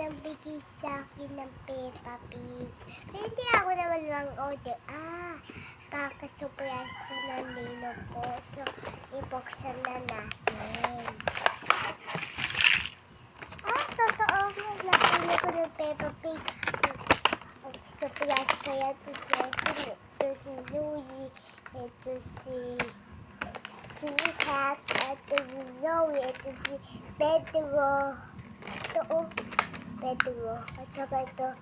ng bigay sa akin ng Peppa Pig. Pero hindi ako naman mag-order. Kaka-surprise na ng nino ko. So, ibuksan na natin. Totoo. Napili ko ng Peppa Pig. Surprise kaya ito si Anthony. Ito si Zoe. Ito si Kitty Cat. Ito si Zoe. Ito si Pedro. Ito Pedro. At saka ito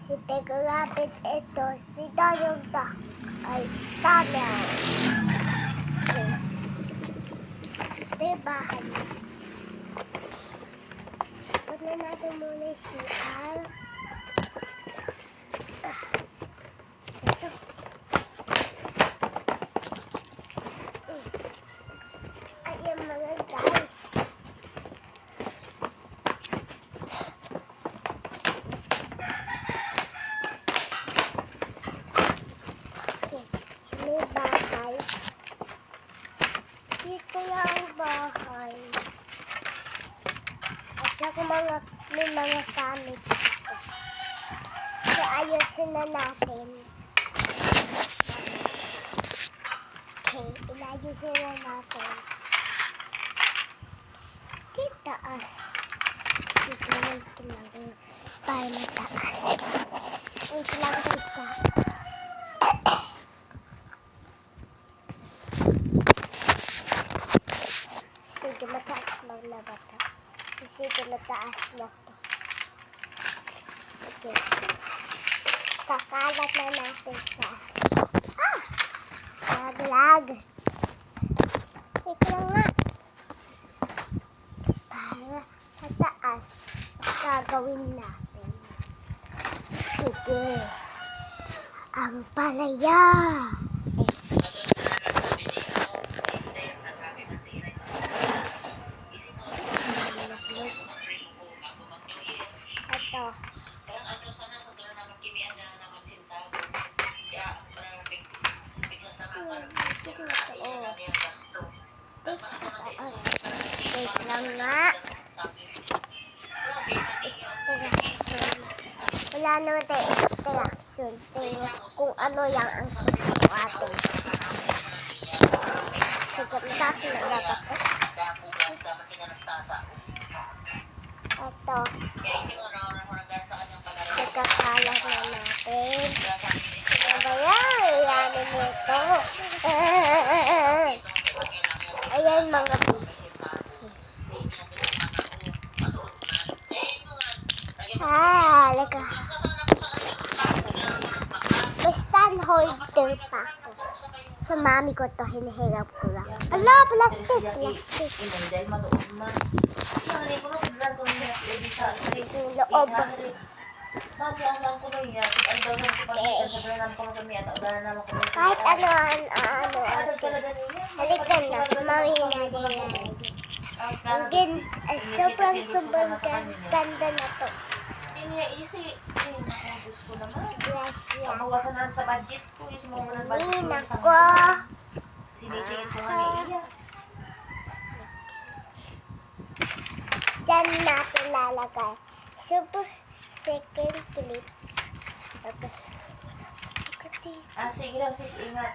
si Pega Rabbit. Ito si Donald Duck. Ay, Donald. Okay. Ito yung bahay. Punta natin muna si Al. Ito. Ayan mga guys. May bahay. Dito yung bahay. At saka may mga gamit dito. So, ayusin na natin. Okay, inayusin na natin. Taas. Sige, wait lang. Para mataas. Wait lang guys. Sige, mataas na ba ito? Sige, mataas na ito. Sige. Kakalat na natin siya. Lag. Wait lang nga. Para mataas, gagawin natin. Sige. Ang palaya. Wait lang nga. Instructions. Wala naman tayo instruction. Tingnan kung ano lang ang gusto atin. Sige, mataas na dapat. Ito. Nagkakalat na natin. Ano ba yan? Iyanin mo ito. Ayan mga bees. Laka. May stand holder pa ako. Sa mami ko to, hinihirap ko lang. Ala, plastic. Loob. Kahit ano. Halikan na, mami na din. Sobrang ganda na to. Mawasan na sa budget ko. Nako. Sinisingit ko nga niya. Diyan natin lalagay. Super second clip. Okay. Sige lang sis, ingat.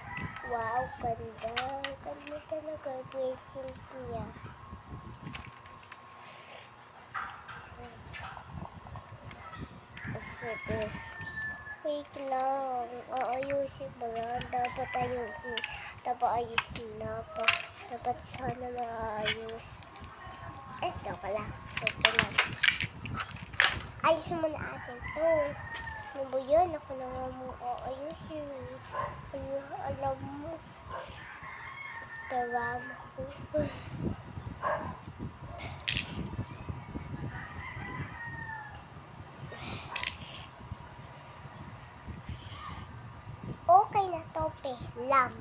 Wow, ganda. Ganda talaga ang bracing niya. Sige. Wait lang. Ayusin ba yan? Dapat ayusin. Dapat sana maayos. Ito pala. Ito lang. Ayusin mo na atin to. Ano ba yan? Ako na nga mo ayusin. Alam mo. Tawag ko. Okay na to, lamp.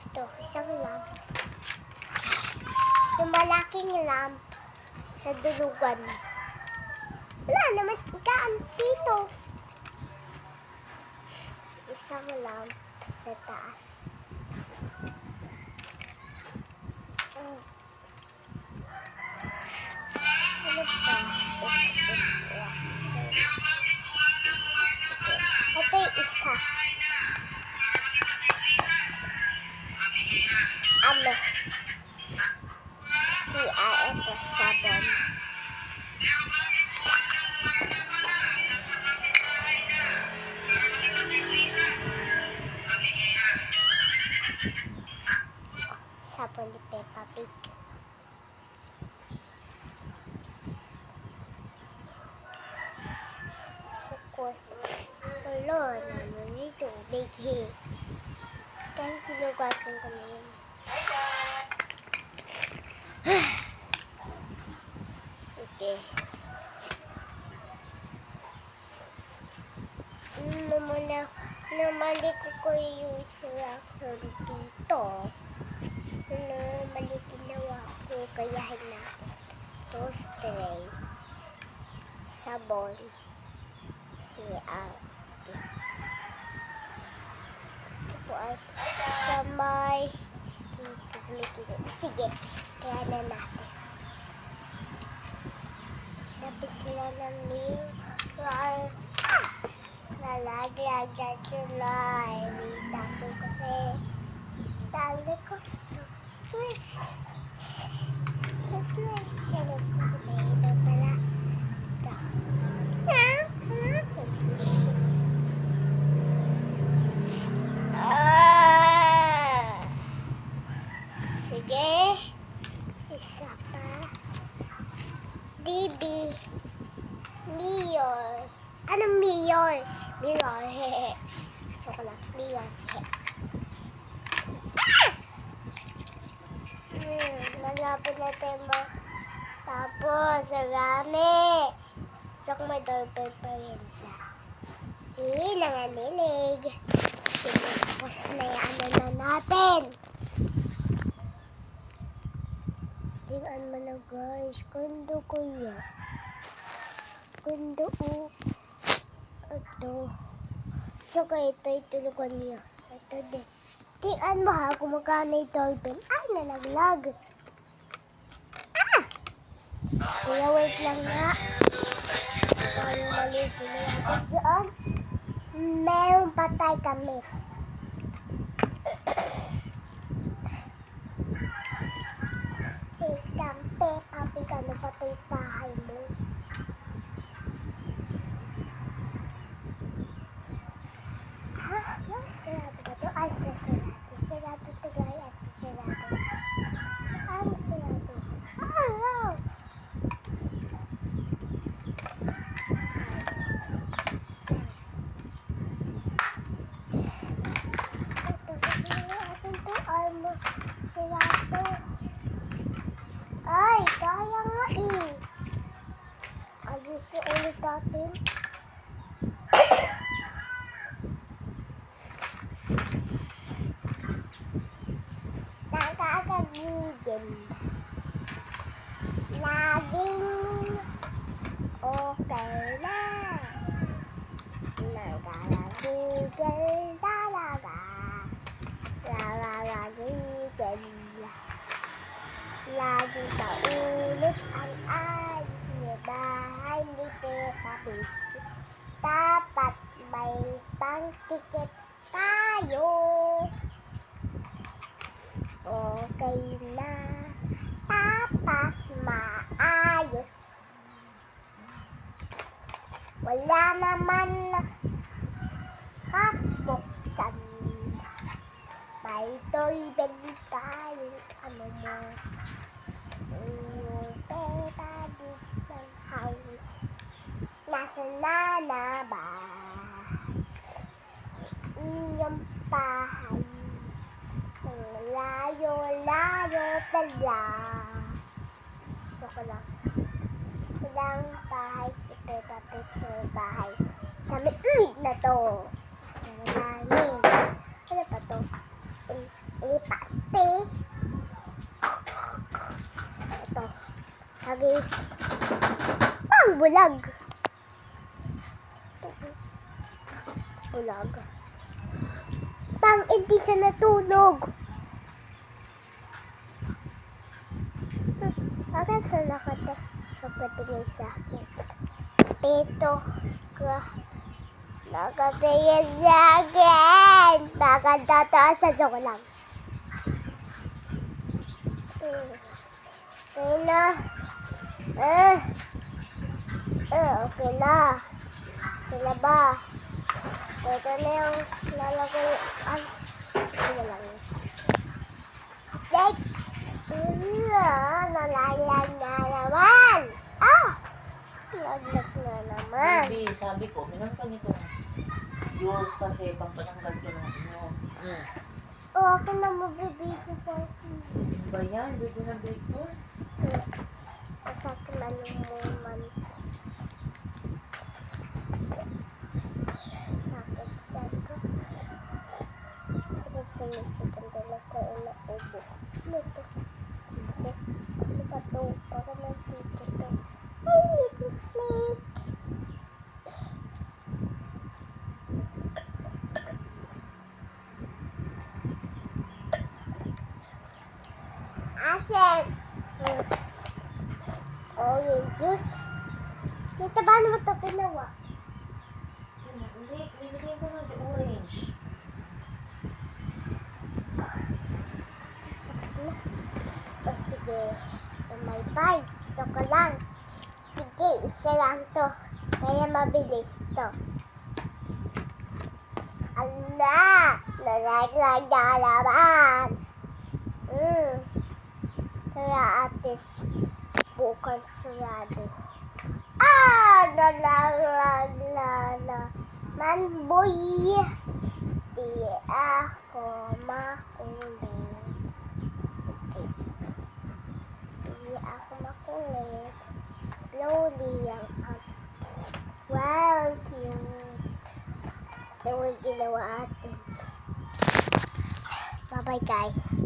Ito, isang lamp. Yung malaking lamp sa dulugan. Wala naman, ikaan dito. Isang lamp sa taas. Ano ba? Sige. Ito yung isa. Ano? Ito, sabon. Sabon ni Peppa Pig. Focus. Wala, naman ito. Big hit. Kahit sinugasan ko na yun. Sige. Namalik ko yung siraksyon dito. Mali ginawa ko, kaya hinapin. Toastrays. Sabon. Sige. Ito po ay sa may... Sige, kaya na natin. Tapos sila ng milk. Nalaglag tulay. Wait ako kasi dali ko ito. Sweet. Tapos na yung tomato pala. Sige. Isa pa. Bibi. Miyor. Anong Miyor? Miyor, hehe. Chocolate, Miyor, hehe. Malapit na tayo tapos, sarami. Sok may doorbell pa rin sa. Nanganilig. Sige, tapos na yan na natin. Tingnan mo na guys, kundo ko yan. Kundo ko. Ito. So, ito itulugan niya. Ito din. Tingnan mo ha, gumagana yung doorbell. Ay, nalaglag. Kaya wait lang nga. Paano maligo na natin dyan? Meron patay kami. Wait lang, Peppa Pig, ano pa ito yung bahay mo? Ha? Sarado ba ito? Ay, sarado. Sarado ito gaya at sarado. Ano sarado? Ah! Sarado. Ay, kaya nga eh. Ayusin ulit natin. Nakakagigil. Laging okay na. Nakakagigil talaga. Nakakagigil. Laging paulit ang ayos ni bahay ni Peppa Pig. Dapat may pang-ticket tayo. Okay na. Dapat maayos. Wala naman kapuksan. May doorbell tayo. Ano mo? Yung Peppa Pig ng house. Nasaan na ba? Iyong bahay. Layo-layo pala. So ko lang. Walang bahay si Peppa Pig sa bahay. Sa liig na to. Namin. Ano pa to? Ilipate. Ito. Lagi. Pang bulag. Bulag. Pang hindi siya natulog. Bakit sa nakatingin sa akin? Peto. Nakatingin sa akin. Nakatataas sa ko lang. Okay na. Okay na. Okay na ba? Ito na yung lalagay. Sige lang. Next. Nalaglag na naman. Nalaglag na naman. Baby, sabi ko, minum ka nito. Juice kasi pampatanggal ko ng ano. Ako na magbibidyo po. Ano ba yan? Video na video? Sa akin naman. Sakit. Sinisipon talaga ko na ubo. Ano to? Ano ba to? Baka nandito to. Ay, little snake. Asim! Orange juice. Kita ba naman ito ginawa? Hindi, nilagay ko ng orange. Tapos na. O sige. Tumaypay. Ito ko lang. Sige, isa lang to. Kaya mabilis to. Ala! Nalaglag na naman. Kaya atis bukan sarado. Nalaglag na naman, boy. Di ako makulit. Okay. Di ako makulit. Slowly lang up. Wow, cute. Ito yung ginawa atin. Bye-bye, guys.